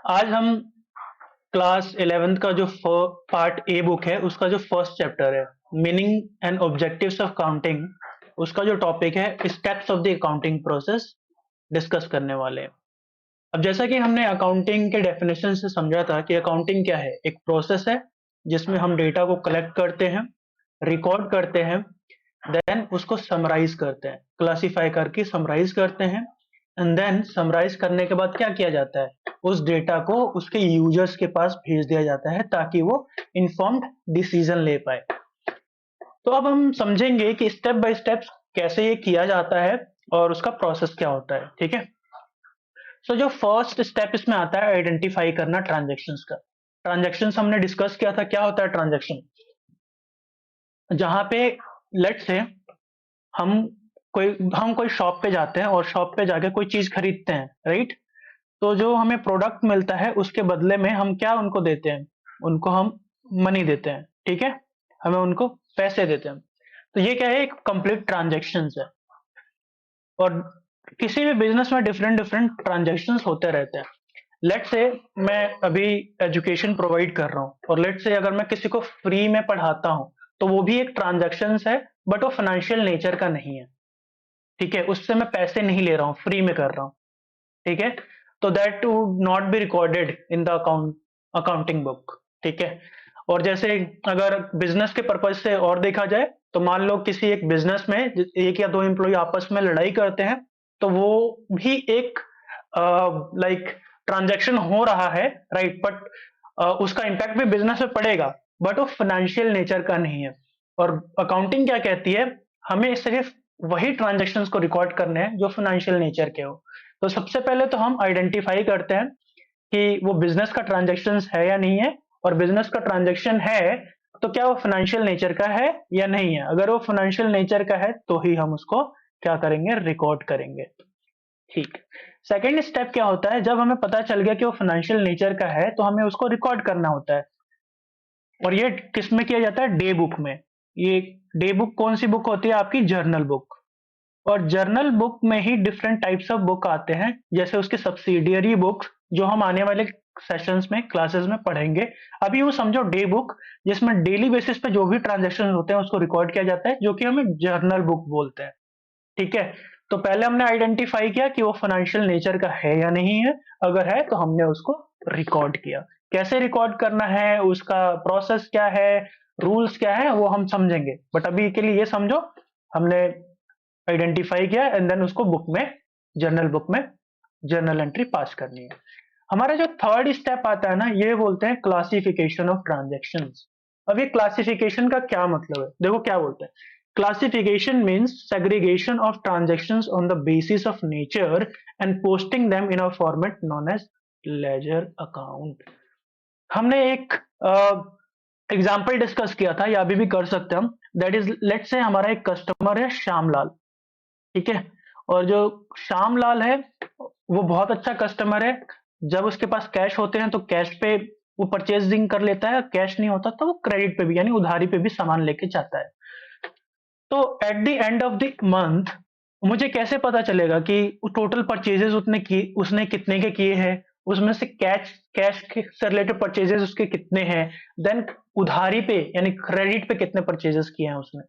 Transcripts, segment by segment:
आज हम class 11th का जो पार्ट ए बुक है उसका जो फर्स्ट चैप्टर है meaning and objectives of counting, उसका जो टॉपिक है steps of the accounting process discuss करने वाले हैं। अब जैसा कि हमने अकाउंटिंग के डेफिनेशन से समझा था कि अकाउंटिंग क्या है, एक प्रोसेस है जिसमें हम डेटा को कलेक्ट करते हैं, रिकॉर्ड करते हैं, देन उसको समराइज करते हैं, क्लासिफाई करके समराइज करते हैं, एंड देन समराइज करने के बाद क्या किया जाता है, उस डेटा को उसके यूजर्स के पास भेज दिया जाता है ताकि वो इन्फॉर्म्ड डिसीजन ले पाए। तो अब हम समझेंगे कि स्टेप बाय स्टेप कैसे ये किया जाता है और उसका प्रोसेस क्या होता है। ठीक है, सो जो फर्स्ट स्टेप इसमें आता है आइडेंटिफाई करना ट्रांजेक्शन्स का। ट्रांजेक्शन्स हमने डिस्कस किया था, क्या होता है ट्रांजेक्शन, जहां पे लेट्स से हम कोई शॉप पे जाते हैं और शॉप पे जाके कोई चीज खरीदते हैं, राइट। तो जो हमें प्रोडक्ट मिलता है उसके बदले में हम क्या उनको देते हैं, उनको हम मनी देते हैं, ठीक है, हमें उनको पैसे देते हैं। तो ये क्या है, एक कंप्लीट ट्रांजेक्शन है। और किसी भी बिजनेस में डिफरेंट डिफरेंट ट्रांजेक्शन होते रहते हैं। लेट से मैं अभी एजुकेशन प्रोवाइड कर रहा हूँ और लेट से अगर मैं किसी को फ्री में पढ़ाता हूँ तो वो भी एक ट्रांजेक्शन है, बट वो फाइनेंशियल नेचर का नहीं है। ठीक है, उससे मैं पैसे नहीं ले रहा हूँ, फ्री में कर रहा हूँ। ठीक है, तो that would not be recorded in the accounting book. ठीक है, और जैसे अगर बिजनेस के पर्पज से और देखा जाए तो मान लो किसी एक बिजनेस में एक या दो एम्प्लॉय आपस में लड़ाई करते हैं, तो वो भी एक लाइक ट्रांजैक्शन हो रहा है, राइट, बट उसका इम्पैक्ट भी बिजनेस में पड़ेगा, बट वो फाइनेंशियल नेचर का नहीं है। और अकाउंटिंग क्या कहती है, हमें सिर्फ वही ट्रांजैक्शंस को रिकॉर्ड करने हैं जो फाइनेंशियल नेचर के हो। तो सबसे पहले तो हम आइडेंटिफाई करते हैं कि वो बिजनेस का ट्रांजैक्शन है या नहीं है, और बिजनेस का ट्रांजैक्शन है तो क्या वो फाइनेंशियल नेचर का है या नहीं है। अगर वो फाइनेंशियल नेचर का है तो ही हम उसको क्या करेंगे, रिकॉर्ड करेंगे। ठीक, सेकेंड स्टेप क्या होता है, जब हमें पता चल गया कि वो फाइनेंशियल नेचर का है तो हमें उसको रिकॉर्ड करना होता है। और ये किस में किया जाता है, डे बुक में। ये डे बुक कौन सी बुक होती है, आपकी जर्नल बुक। और जर्नल बुक में ही डिफरेंट टाइप्स ऑफ बुक आते हैं, जैसे उसके सब्सिडियरी बुक्स जो हम आने वाले सेशंस में क्लासेस में पढ़ेंगे। अभी वो समझो डे बुक, जिसमें डेली बेसिस पे जो भी ट्रांजेक्शन होते हैं उसको रिकॉर्ड किया जाता है, जो कि हमें जर्नल बुक बोलते हैं। ठीक है, तो पहले हमने आइडेंटिफाई किया कि वो फाइनेंशियल नेचर का है या नहीं है, अगर है तो हमने उसको रिकॉर्ड किया। कैसे रिकॉर्ड करना है, उसका प्रोसेस क्या है, रूल्स क्या है, वो हम समझेंगे, बट अभी के लिए ये समझो हमने आइडेंटिफाई किया एंड देन उसको बुक में, जर्नल बुक में जर्नल एंट्री पास करनी है। हमारा जो थर्ड स्टेप आता है ना, ये बोलते हैं क्लासिफिकेशन ऑफ ट्रांजेक्शंस। अब ये क्लासिफिकेशन का क्या मतलब है, देखो क्या बोलते हैं। Classification means segregation of transactions on the basis of nature and posting them in a format known as ledger account. हमने एक एग्जाम्पल डिस्कस किया था, या अभी भी कर सकते हैं हम। दैट इज, लेट से हमारा एक कस्टमर है श्यामलाल। ठीक है, और जो श्यामलाल है वो बहुत अच्छा कस्टमर है। जब उसके पास कैश होते हैं तो कैश पे वो परचेजिंग कर लेता है, कैश नहीं होता तो वो क्रेडिट पे भी यानी उधारी पे भी सामान लेके जाता है। तो at the end of the month मुझे कैसे पता चलेगा कि टोटल परचेजेस उसने कितने के किए हैं, उसमें से कैश कैश से रिलेटेड परचेजेस उसके कितने हैं, देन उधारी पे यानी क्रेडिट पे कितने परचेजेस किए हैं उसने।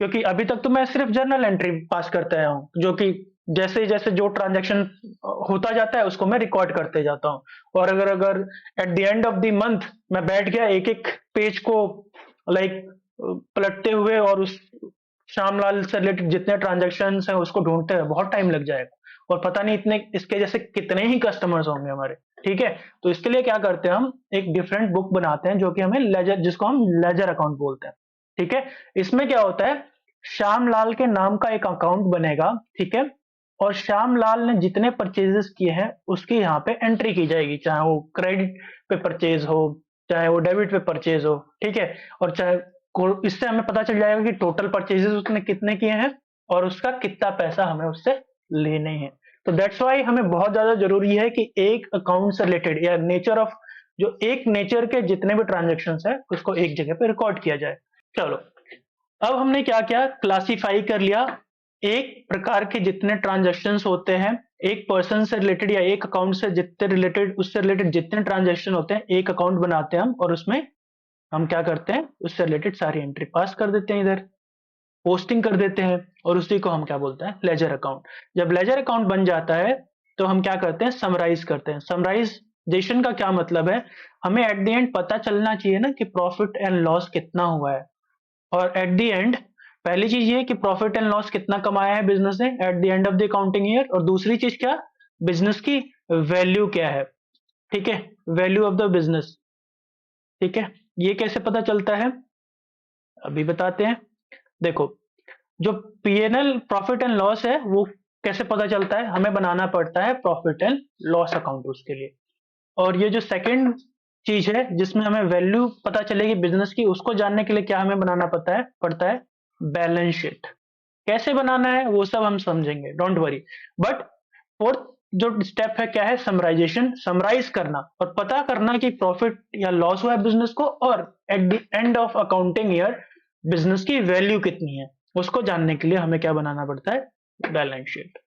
क्योंकि अभी तक तो मैं सिर्फ जर्नल एंट्री पास करते आया हूँ, जो कि जैसे जैसे जो ट्रांजैक्शन होता जाता है उसको मैं रिकॉर्ड करते जाता हूँ। और अगर अगर at the end of the month मैं बैठ गया एक एक पेज को लाइक पलटते हुए और उस श्यामलाल से रिलेटेड जितने ट्रांजैक्शन हैं उसको ढूंढते हैं, बहुत टाइम लग जाएगा, और पता नहीं इतने इसके जैसे कितने ही कस्टमर्स होंगे हमारे। ठीक है, तो इसके लिए क्या करते हैं, हम एक डिफरेंट बुक बनाते हैं जो कि हमें लेजर, जिसको हम लेजर अकाउंट बोलते हैं। ठीक है, इसमें क्या होता है, श्यामलाल के नाम का एक अकाउंट बनेगा। ठीक है, और श्यामलाल ने जितने परचेजेस किए हैं उसकी यहाँ पे एंट्री की जाएगी, चाहे वो क्रेडिट पे परचेज हो, चाहे वो डेबिट पे परचेज हो। ठीक है, और चाहे इससे हमें पता चल जाएगा कि टोटल परचेजेस उसने कितने किए हैं और उसका कितना पैसा हमें उससे लेने हैं। तो दैट्स वाई हमें बहुत ज्यादा जरूरी है कि एक अकाउंट से रिलेटेड या नेचर ऑफ, जो एक नेचर के जितने भी ट्रांजेक्शन है उसको एक जगह पे रिकॉर्ड किया जाए। चलो, अब हमने क्या किया, क्लासिफाई कर लिया एक प्रकार के जितने ट्रांजैक्शंस होते हैं एक पर्सन से रिलेटेड या एक अकाउंट से जितने रिलेटेड उससे रिलेटेड जितने ट्रांजेक्शन होते हैं, एक अकाउंट बनाते हैं हम, और उसमें हम क्या करते हैं, उससे रिलेटेड सारी एंट्री पास कर देते हैं, इधर पोस्टिंग कर देते हैं, और उसी को हम क्या बोलते हैं, लेजर अकाउंट। जब लेजर अकाउंट बन जाता है तो हम क्या करते हैं, समराइज करते हैं। समराइजेशन का क्या मतलब है, हमें एट द एंड पता चलना चाहिए ना कि प्रॉफिट एंड लॉस कितना हुआ है, और एट द एंड पहली चीज ये कि प्रॉफिट एंड लॉस कितना कमाया है बिजनेस ने at the end of the accounting year, और दूसरी चीज क्या, बिजनेस की वैल्यू क्या है। ठीक है, वैल्यू ऑफ द बिजनेस। ठीक है, ये कैसे पता चलता है, अभी बताते हैं। देखो, जो पीएनएल प्रॉफिट एंड लॉस है वो कैसे पता चलता है, हमें बनाना पड़ता है प्रॉफिट एंड लॉस अकाउंट उसके लिए। और ये जो सेकंड चीज है जिसमें हमें वैल्यू पता चलेगी बिजनेस की, उसको जानने के लिए क्या हमें बनाना पड़ता है बैलेंस शीट। कैसे बनाना है वो सब हम समझेंगे, डोंट वरी। बट फोर्थ जो स्टेप है क्या है, समराइजेशन, समराइज करना और पता करना कि प्रॉफिट या लॉस हुआ है बिजनेस को, और at the end of accounting year business की वैल्यू कितनी है, उसको जानने के लिए हमें क्या बनाना पड़ता है, बैलेंस शीट।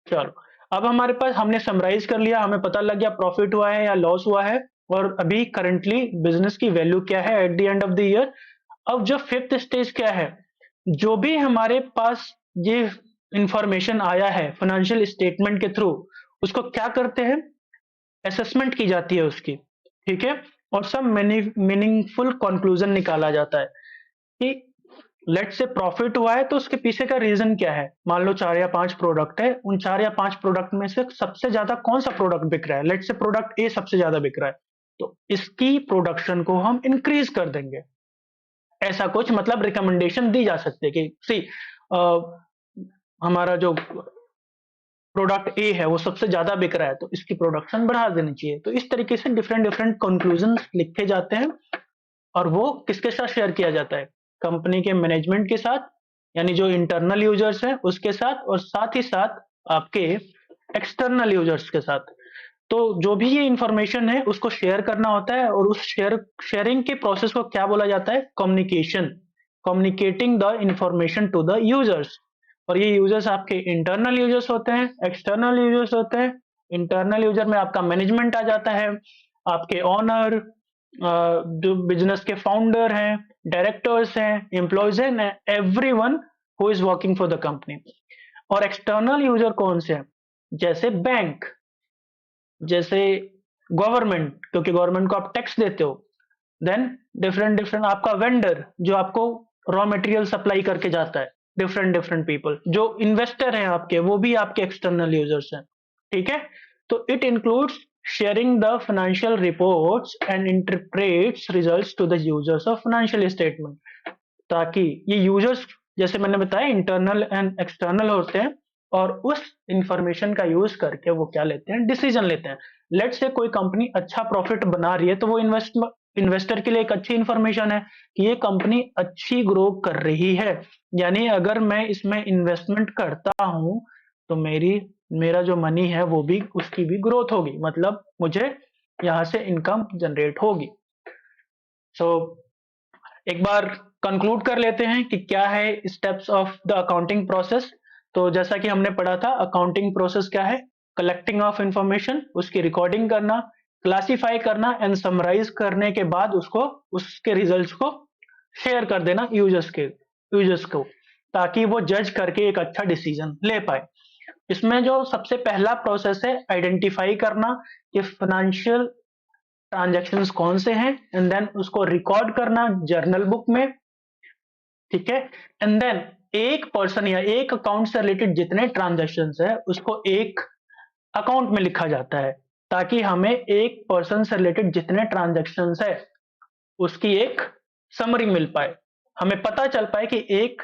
चलो, अब हमारे पास हमने समराइज कर लिया, हमें पता लग गया प्रॉफिट हुआ है या लॉस हुआ है, और अभी करंटली बिजनेस की वैल्यू क्या है at the end of the year. अब जो फिफ्थ स्टेज क्या है, जो भी हमारे पास ये इंफॉर्मेशन आया है फाइनेंशियल स्टेटमेंट के थ्रू, उसको क्या करते हैं, असेसमेंट की जाती है उसकी। ठीक है, और सब मीनिंगफुल कंक्लूजन निकाला जाता है कि लेट से प्रॉफिट हुआ है तो उसके पीछे का रीजन क्या है। मान लो 4 या 5 प्रोडक्ट है, उन 4 या 5 प्रोडक्ट में से सबसे ज्यादा कौन सा प्रोडक्ट बिक रहा है, लेट से प्रोडक्ट ए सबसे ज्यादा बिक रहा है, तो इसकी प्रोडक्शन को हम इंक्रीज कर देंगे। ऐसा कुछ मतलब रिकमेंडेशन दी जा सकती है कि सी हमारा जो प्रोडक्ट ए है वो सबसे ज्यादा बिक रहा है तो इसकी प्रोडक्शन बढ़ा देनी चाहिए। तो इस तरीके से डिफरेंट डिफरेंट कंक्लूजन लिखे जाते हैं, और वो किसके साथ शेयर किया जाता है, कंपनी के मैनेजमेंट के साथ, यानी जो इंटरनल यूजर्स हैं उसके साथ, और साथ ही साथ आपके एक्सटर्नल यूजर्स के साथ। तो जो भी ये इंफॉर्मेशन है उसको शेयर करना होता है, और उस शेयरिंग के प्रोसेस को क्या बोला जाता है, communication, communicating the information to the users. और ये यूजर्स आपके इंटरनल यूजर्स होते हैं, एक्सटर्नल यूजर्स होते हैं। इंटरनल यूजर में आपका मैनेजमेंट आ जाता है, आपके ऑनर, जो बिजनेस के फाउंडर हैं, डायरेक्टर्स हैं, एम्प्लॉयज हैं, everyone who is working for the company. और एक्सटर्नल यूजर कौन से हैं, जैसे बैंक, जैसे गवर्नमेंट, क्योंकि गवर्नमेंट को आप टैक्स देते हो। देन डिफरेंट डिफरेंट आपका वेंडर जो आपको रॉ मटेरियल सप्लाई करके जाता है, डिफरेंट डिफरेंट पीपल जो इन्वेस्टर हैं आपके, वो भी आपके एक्सटर्नल यूजर्स हैं। ठीक है, तो it includes sharing the financial reports and interprets results to the users of financial statement, ताकि ये यूजर्स, जैसे मैंने बताया, इंटरनल एंड एक्सटर्नल होते हैं, और उस इंफॉर्मेशन का यूज करके वो क्या लेते हैं, डिसीजन लेते हैं। लेट से कोई कंपनी अच्छा प्रॉफिट बना रही है तो वो इन्वेस्टर के लिए एक अच्छी इंफॉर्मेशन है कि ये कंपनी अच्छी ग्रो कर रही है, यानी अगर मैं इसमें इन्वेस्टमेंट करता हूं तो मेरा जो मनी है वो भी, उसकी भी ग्रोथ होगी, मतलब मुझे यहां से इनकम जनरेट होगी। सो एक बार कंक्लूड कर लेते हैं कि क्या है steps of the accounting process. तो जैसा कि हमने पढ़ा था, अकाउंटिंग प्रोसेस क्या है, कलेक्टिंग ऑफ इंफॉर्मेशन, उसकी रिकॉर्डिंग करना, क्लासिफाई करना एंड समराइज करने के बाद उसको, उसके रिजल्ट्स को शेयर कर देना यूजर्स को, ताकि वो जज करके एक अच्छा डिसीजन ले पाए। इसमें जो सबसे पहला प्रोसेस है, आइडेंटिफाई करना कि फाइनेंशियल ट्रांजैक्शंस कौन से हैं, एंड देन उसको रिकॉर्ड करना जर्नल बुक में। ठीक है, एंड देन एक पर्सन या एक अकाउंट से रिलेटेड जितने ट्रांजैक्शंस है उसको एक अकाउंट में लिखा जाता है, ताकि हमें एक पर्सन से रिलेटेड जितने ट्रांजैक्शंस है उसकी एक समरी मिल पाए, हमें पता चल पाए कि एक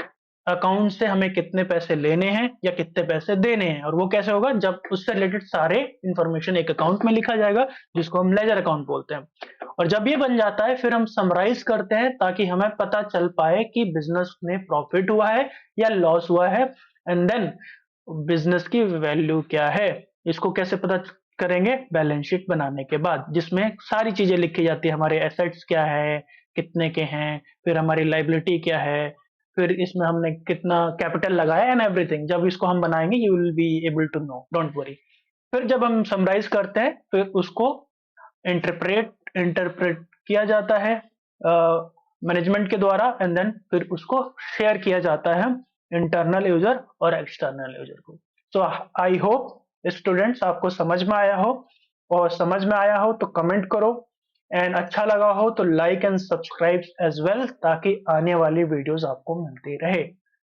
अकाउंट से हमें कितने पैसे लेने हैं या कितने पैसे देने हैं। और वो कैसे होगा, जब उससे रिलेटेड सारे इंफॉर्मेशन एक अकाउंट में लिखा जाएगा, जिसको हम लेजर अकाउंट बोलते हैं। और जब ये बन जाता है फिर हम समराइज करते हैं, ताकि हमें पता चल पाए कि बिजनेस में प्रॉफिट हुआ है या लॉस हुआ है, एंड देन बिजनेस की वैल्यू क्या है। इसको कैसे पता करेंगे, बैलेंस शीट बनाने के बाद, जिसमें सारी चीजें लिखी जाती है, हमारे एसेट्स क्या है, कितने के हैं, फिर हमारी लाइबिलिटी क्या है, फिर इसमें हमने कितना कैपिटल लगाया एंड एवरीथिंग। जब इसको हम बनाएंगे you will be able to know, don't worry. फिर जब हम समराइज करते हैं फिर उसको इंटरप्रेट इंटरप्रेट किया जाता है मैनेजमेंट के द्वारा, एंड देन फिर उसको शेयर किया जाता है इंटरनल यूजर और एक्सटर्नल यूजर को। सो आई होप स्टूडेंट्स आपको समझ में आया हो, और समझ में आया हो तो कमेंट करो, एंड अच्छा लगा हो तो like and subscribe as well, ताकि आने वाली वीडियोस आपको मिलती रहे।